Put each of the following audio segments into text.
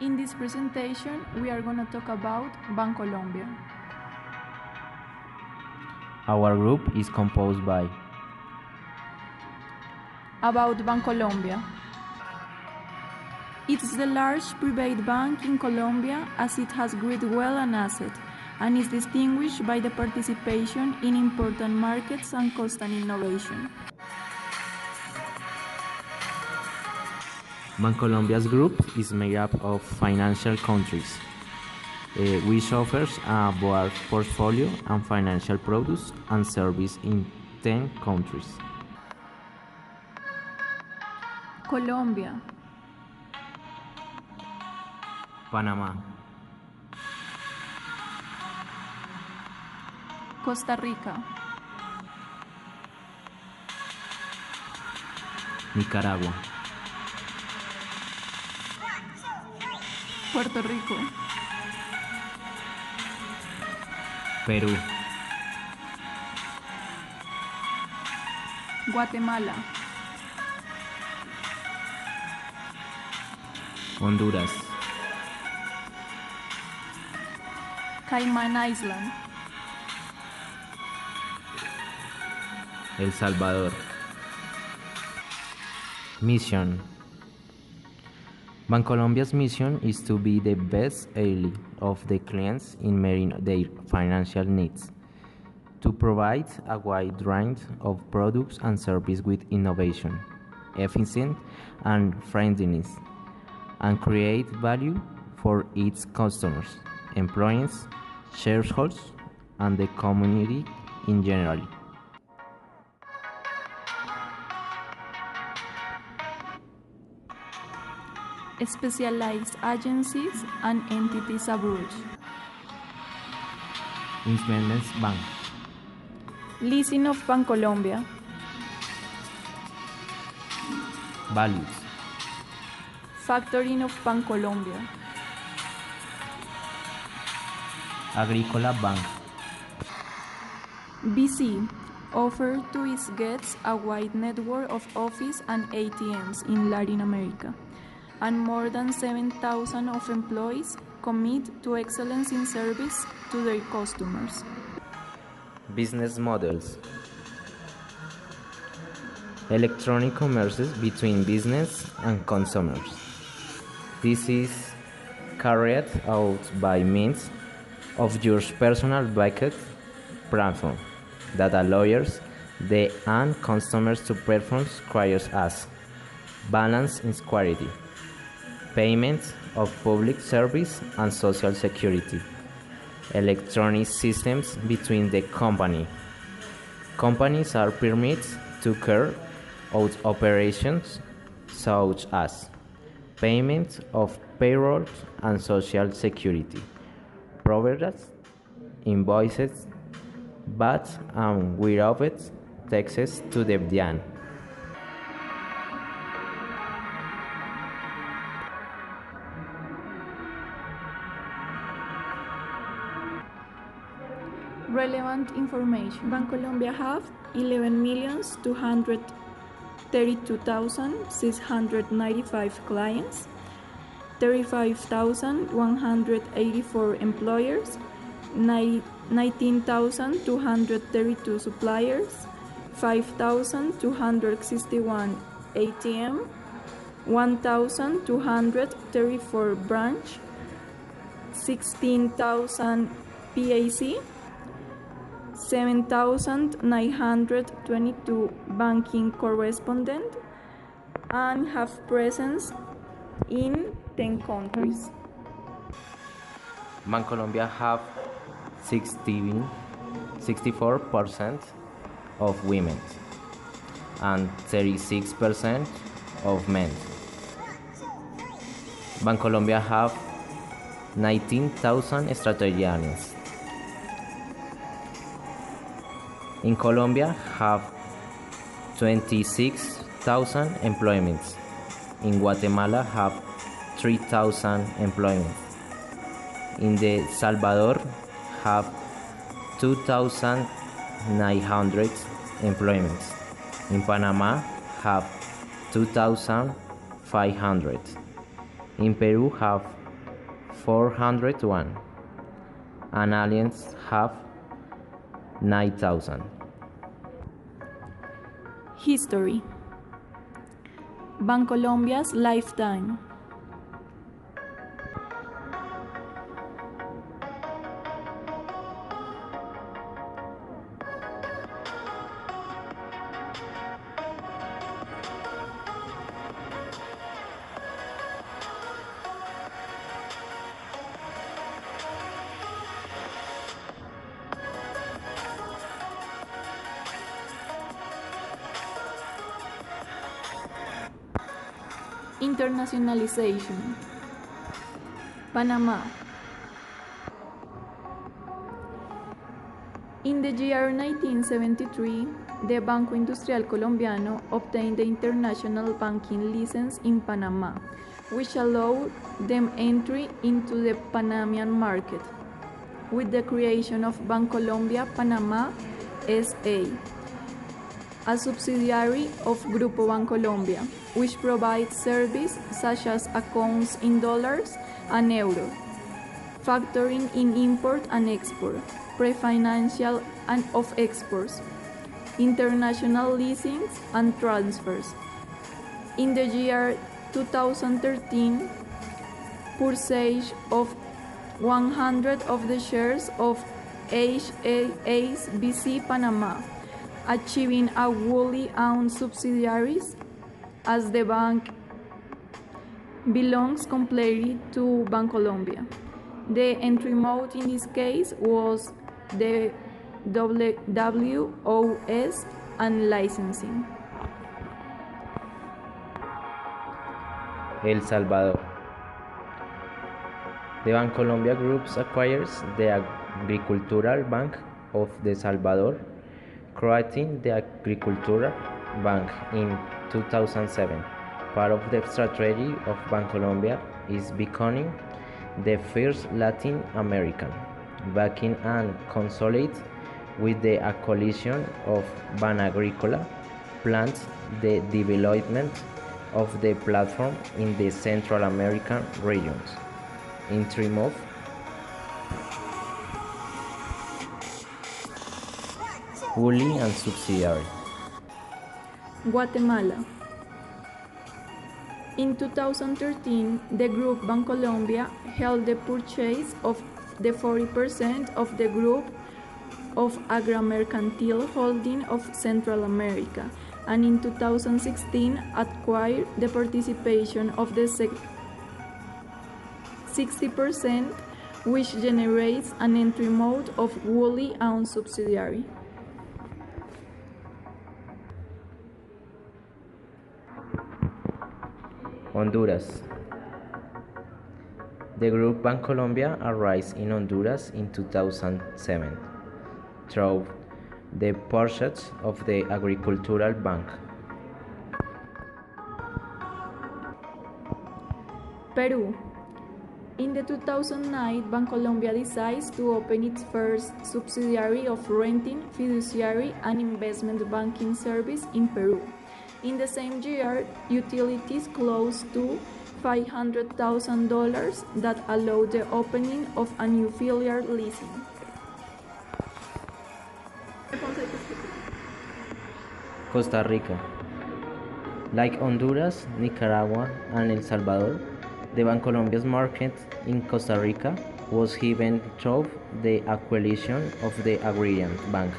In this presentation, we are going to talk about Bancolombia. Our group is composed by About Bancolombia. It's the large private bank in Colombia as it has great wealth and asset and is distinguished by the participation in important markets and constant innovation. Bancolombia's group is made up of financial countries, which offers a broad portfolio and financial products and services in 10 countries. Colombia, Panama, Costa Rica, Nicaragua, Puerto Rico, Perú, Guatemala, Honduras, Cayman Island, El Salvador. Mission. Bancolombia's mission is to be the best ally of the clients in meeting their financial needs, to provide a wide range of products and services with innovation, efficiency, and friendliness, and create value for its customers, employees, shareholders, and the community in general. specialized agencies and entities abroad. Investment Bank, Leasing of Bancolombia, Values, Factoring of Bancolombia, Agrícola Bank, BC offered to its guests a wide network of office and ATMs in Latin America, and more than 7,000 of employees commit to excellence in service to their customers. Business models. Electronic commerce between business and consumers. This is carried out by means of your personal bucket platform that allows the end customers to perform queries as balance inquiry, payment of public service and social security, electronic systems between the company. Companies are permitted to carry out operations such as payment of payroll and social security, providers, invoices, VAT and withheld taxes to the DIAN. Relevant information. Bancolombia have 11,232,695 clients, 35,184 employers, 19,232 suppliers, 5,261 ATM, 1,234 branch, 16,000 PAC, 7,922 banking correspondent, and have presence in 10 countries. Bancolombia have 64% of women and 36% of men. Bancolombia have 19,000 strategies. In Colombia have 26,000 employments. In Guatemala have 3,000 employments. In El Salvador have 2,900 employments. In Panama have 2,500. In Peru have 401, and aliens have 9,000. History. Bancolombia's lifetime. Internationalization. Panama. In the year 1973, the Banco Industrial Colombiano obtained the international banking license in Panama, which allowed them entry into the Panamanian market, with the creation of Bancolombia Panama S.A., a subsidiary of Grupo Bancolombia, which provides services such as accounts in dollars and euro, factoring in import and export, pre-financial and of exports, international leasings and transfers. In the year 2013, purchase of 100 of the shares of HSBC Panama, achieving a wholly owned subsidiary, as the bank belongs completely to Bancolombia. The entry mode in this case was the WOS and licensing. El Salvador. The Bancolombia Group acquires the Agricultural Bank of El Salvador, creating the Agricultural Bank in 2007. Part of the strategy of Bancolombia is becoming the first Latin American banking and consolidate with the acquisition of Banagricola plans the development of the platform in the Central American regions. In terms of wholly and subsidiary. Guatemala. In 2013, the group Bancolombia held the purchase of the 40% of the group of Agromercantil Holding of Central America, and in 2016 acquired the participation of the 60%, which generates an entry mode of wholly owned subsidiary. Honduras. The group Bancolombia arose in Honduras in 2007 through the purchase of the Agricultural Bank. Peru. In the 2009, Bancolombia decides to open its first subsidiary of renting, fiduciary, and investment banking service in Peru. In the same year, utilities close to $500,000 that allowed the opening of a new filial leasing. Costa Rica. Like Honduras, Nicaragua, and El Salvador, the Bancolombia's market in Costa Rica was given through the acquisition of the Agrarian Bank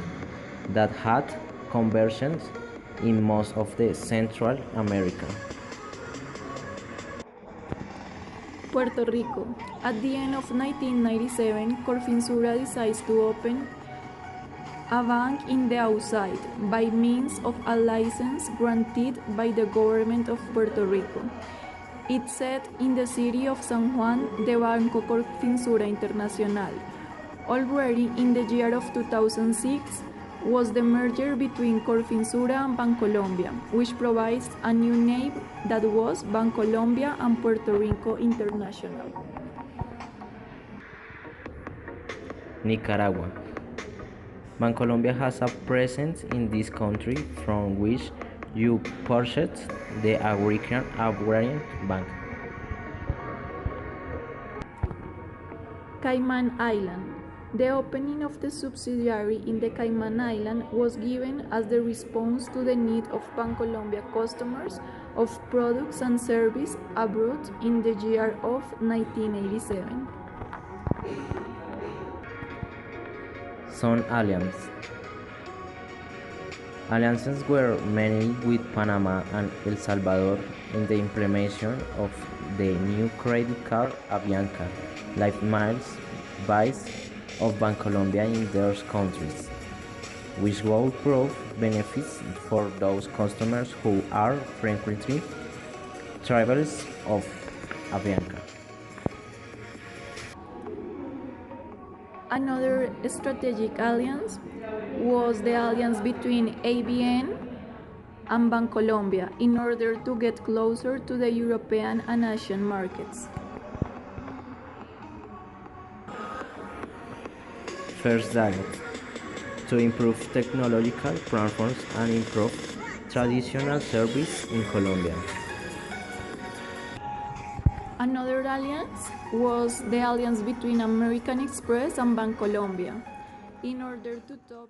that had conversions in most of the Central America. Puerto Rico. At the end of 1997, Corfinsura decides to open a bank in the outside by means of a license granted by the government of Puerto Rico. It set in the city of San Juan the Banco Corfinsura Internacional. Already in the year of 2006 was the merger between Corfinsura and Bancolombia, which provides a new name that was Bancolombia and Puerto Rico International. Nicaragua. Bancolombia has a presence in this country from which you purchased the Agrarian Bank. Cayman Island. The opening of the subsidiary in the Cayman Island was given as the response to the need of Bancolombia customers of products and services abroad in the year of 1987. Some alliances were made with Panama and El Salvador in the implementation of the new credit card Avianca Life Miles base of Bancolombia in those countries, which will prove benefits for those customers who are frequently travelers of Avianca. Another strategic alliance was the alliance between ABN and Bancolombia in order to get closer to the European and Asian markets. First dialogue to improve technological platforms and improve traditional service in Colombia. Another alliance was the alliance between American Express and Bancolombia in order to top